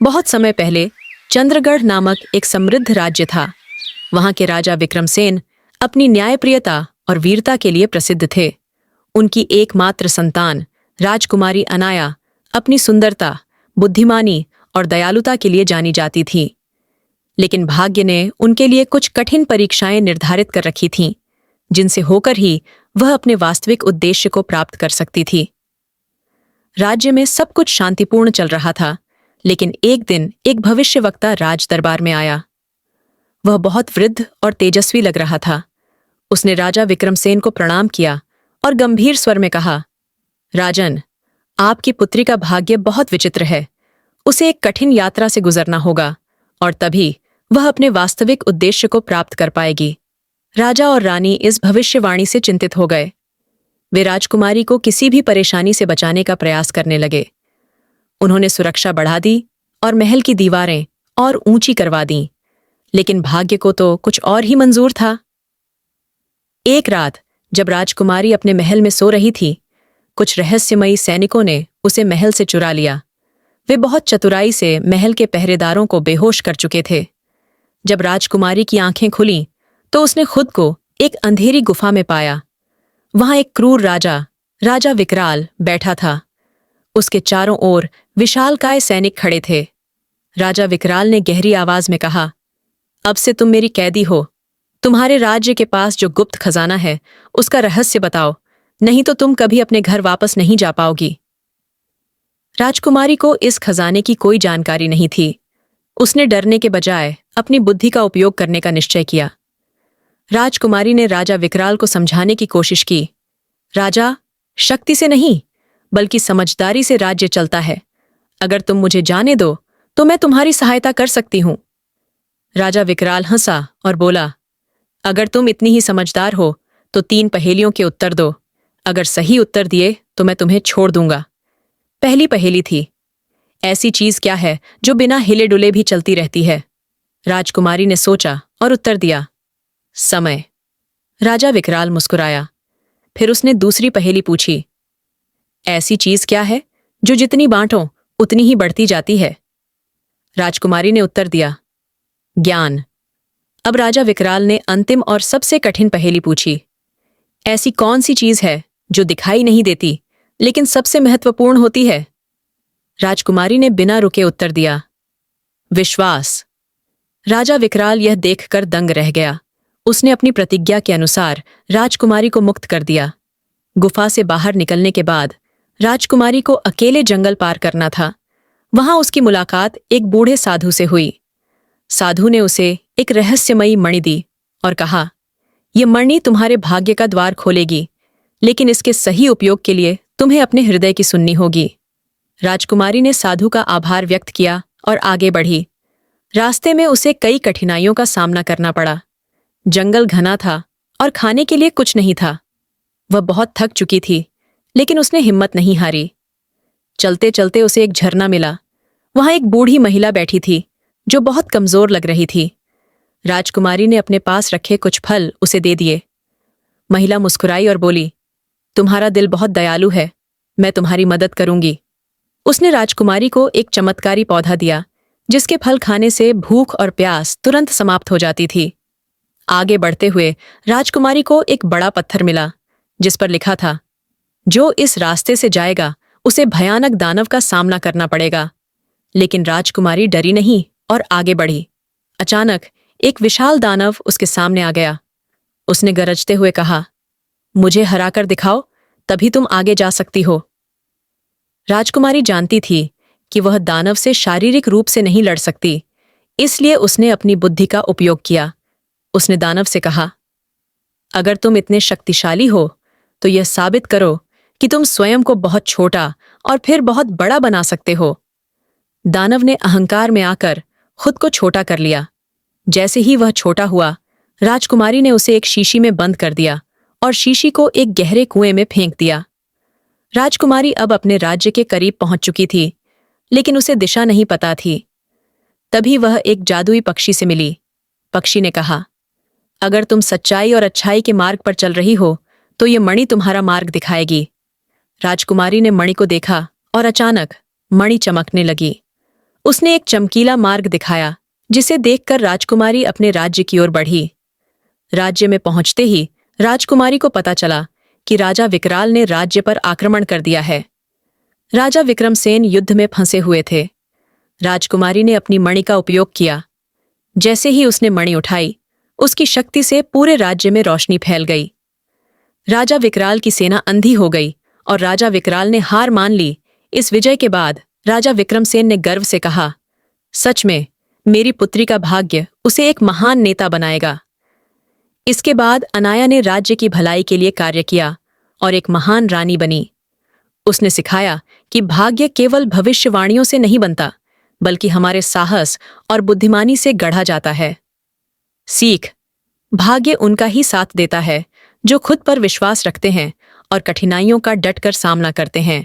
बहुत समय पहले चंद्रगढ़ नामक एक समृद्ध राज्य था। वहां के राजा विक्रमसेन अपनी न्यायप्रियता और वीरता के लिए प्रसिद्ध थे। उनकी एकमात्र संतान राजकुमारी अनाया अपनी सुंदरता, बुद्धिमानी और दयालुता के लिए जानी जाती थी। लेकिन भाग्य ने उनके लिए कुछ कठिन परीक्षाएं निर्धारित कर रखी थीं, जिनसे होकर ही वह अपने वास्तविक उद्देश्य को प्राप्त कर सकती थी। राज्य में सब कुछ शांतिपूर्ण चल रहा था, लेकिन एक दिन एक भविष्यवक्ता राज दरबार में आया। वह बहुत वृद्ध और तेजस्वी लग रहा था। उसने राजा विक्रमसेन को प्रणाम किया और गंभीर स्वर में कहा, राजन, आपकी पुत्री का भाग्य बहुत विचित्र है। उसे एक कठिन यात्रा से गुजरना होगा और तभी वह अपने वास्तविक उद्देश्य को प्राप्त कर पाएगी। राजा और रानी इस भविष्यवाणी से चिंतित हो गए। वे राजकुमारी को किसी भी परेशानी से बचाने का प्रयास करने लगे। उन्होंने सुरक्षा बढ़ा दी और महल की दीवारें और ऊंची करवा दीं, लेकिन भाग्य को तो कुछ और ही मंजूर था। एक रात जब राजकुमारी अपने महल में सो रही थी, कुछ रहस्यमयी सैनिकों ने उसे महल से चुरा लिया। वे बहुत चतुराई से महल के पहरेदारों को बेहोश कर चुके थे। जब राजकुमारी की आंखें खुलीं, तो उसने खुद को एक अंधेरी गुफा में पाया। वहां एक क्रूर राजा, राजा विकराल, बैठा था। उसके चारों ओर विशालकाय सैनिक खड़े थे। राजा विकराल ने गहरी आवाज में कहा, अब से तुम मेरी कैदी हो। तुम्हारे राज्य के पास जो गुप्त खजाना है, उसका रहस्य बताओ, नहीं तो तुम कभी अपने घर वापस नहीं जा पाओगी। राजकुमारी को इस खजाने की कोई जानकारी नहीं थी। उसने डरने के बजाय अपनी बुद्धि का उपयोग करने का निश्चय किया। राजकुमारी ने राजा विकराल को समझाने की कोशिश की, राजा, शक्ति से नहीं बल्कि समझदारी से राज्य चलता है। अगर तुम मुझे जाने दो तो मैं तुम्हारी सहायता कर सकती हूं। राजा विकराल हंसा और बोला, अगर तुम इतनी ही समझदार हो तो 3 पहेलियों के उत्तर दो। अगर सही उत्तर दिए तो मैं तुम्हें छोड़ दूंगा। पहली पहेली थी, ऐसी चीज क्या है जो बिना हिले डुले भी चलती रहती है? राजकुमारी ने सोचा और उत्तर दिया, समय। राजा विकराल मुस्कुराया। फिर उसने दूसरी पहेली पूछी, ऐसी चीज क्या है जो जितनी बांटो उतनी ही बढ़ती जाती है? राजकुमारी ने उत्तर दिया, ज्ञान। अब राजा विकराल ने अंतिम और सबसे कठिन पहेली पूछी, ऐसी कौन सी चीज है जो दिखाई नहीं देती लेकिन सबसे महत्वपूर्ण होती है? राजकुमारी ने बिना रुके उत्तर दिया, विश्वास। राजा विकराल यह देखकर दंग रह गया। उसने अपनी प्रतिज्ञा के अनुसार राजकुमारी को मुक्त कर दिया। गुफा से बाहर निकलने के बाद राजकुमारी को अकेले जंगल पार करना था। वहां उसकी मुलाकात एक बूढ़े साधु से हुई। साधु ने उसे एक रहस्यमयी मणि दी और कहा, यह मणि तुम्हारे भाग्य का द्वार खोलेगी, लेकिन इसके सही उपयोग के लिए तुम्हें अपने हृदय की सुननी होगी। राजकुमारी ने साधु का आभार व्यक्त किया और आगे बढ़ी। रास्ते में उसे कई कठिनाइयों का सामना करना पड़ा। जंगल घना था और खाने के लिए कुछ नहीं था। वह बहुत थक चुकी थी, लेकिन उसने हिम्मत नहीं हारी। चलते चलते उसे एक झरना मिला। वहां एक बूढ़ी महिला बैठी थी जो बहुत कमजोर लग रही थी। राजकुमारी ने अपने पास रखे कुछ फल उसे दे दिए। महिला मुस्कुराई और बोली, तुम्हारा दिल बहुत दयालु है, मैं तुम्हारी मदद करूंगी। उसने राजकुमारी को एक चमत्कारी पौधा दिया, जिसके फल खाने से भूख और प्यास तुरंत समाप्त हो जाती थी। आगे बढ़ते हुए राजकुमारी को एक बड़ा पत्थर मिला, जिस पर लिखा था, जो इस रास्ते से जाएगा उसे भयानक दानव का सामना करना पड़ेगा। लेकिन राजकुमारी डरी नहीं और आगे बढ़ी। अचानक एक विशाल दानव उसके सामने आ गया। उसने गरजते हुए कहा, मुझे हराकर दिखाओ, तभी तुम आगे जा सकती हो। राजकुमारी जानती थी कि वह दानव से शारीरिक रूप से नहीं लड़ सकती, इसलिए उसने अपनी बुद्धि का उपयोग किया। उसने दानव से कहा, अगर तुम इतने शक्तिशाली हो तो यह साबित करो कि तुम स्वयं को बहुत छोटा और फिर बहुत बड़ा बना सकते हो। दानव ने अहंकार में आकर खुद को छोटा कर लिया। जैसे ही वह छोटा हुआ, राजकुमारी ने उसे एक शीशी में बंद कर दिया और शीशी को एक गहरे कुएं में फेंक दिया। राजकुमारी अब अपने राज्य के करीब पहुंच चुकी थी, लेकिन उसे दिशा नहीं पता थी। तभी वह एक जादुई पक्षी से मिली। पक्षी ने कहा, अगर तुम सच्चाई और अच्छाई के मार्ग पर चल रही हो तो ये मणि तुम्हारा मार्ग दिखाएगी। राजकुमारी ने मणि को देखा और अचानक मणि चमकने लगी उसने एक चमकीला मार्ग दिखाया, जिसे देखकर राजकुमारी अपने राज्य की ओर बढ़ी। राज्य में पहुंचते ही राजकुमारी को पता चला कि राजा विकराल ने राज्य पर आक्रमण कर दिया है। राजा विक्रमसेन युद्ध में फंसे हुए थे। राजकुमारी ने अपनी मणि का उपयोग किया। जैसे ही उसने मणि उठाई, उसकी शक्ति से पूरे राज्य में रोशनी फैल गई। राजा विकराल की सेना अंधी हो गई और राजा विकराल ने हार मान ली। इस विजय के बाद राजा विक्रमसेन ने गर्व से कहा, सच में मेरी पुत्री का भाग्य उसे एक महान नेता बनाएगा। इसके बाद अनाया ने राज्य की भलाई के लिए कार्य किया और एक महान रानी बनी। उसने सिखाया कि भाग्य केवल भविष्यवाणियों से नहीं बनता, बल्कि हमारे साहस और बुद्धिमानी से गढ़ा जाता है। सीख: भाग्य उनका ही साथ देता है जो खुद पर विश्वास रखते हैं और कठिनाइयों का डटकर सामना करते हैं।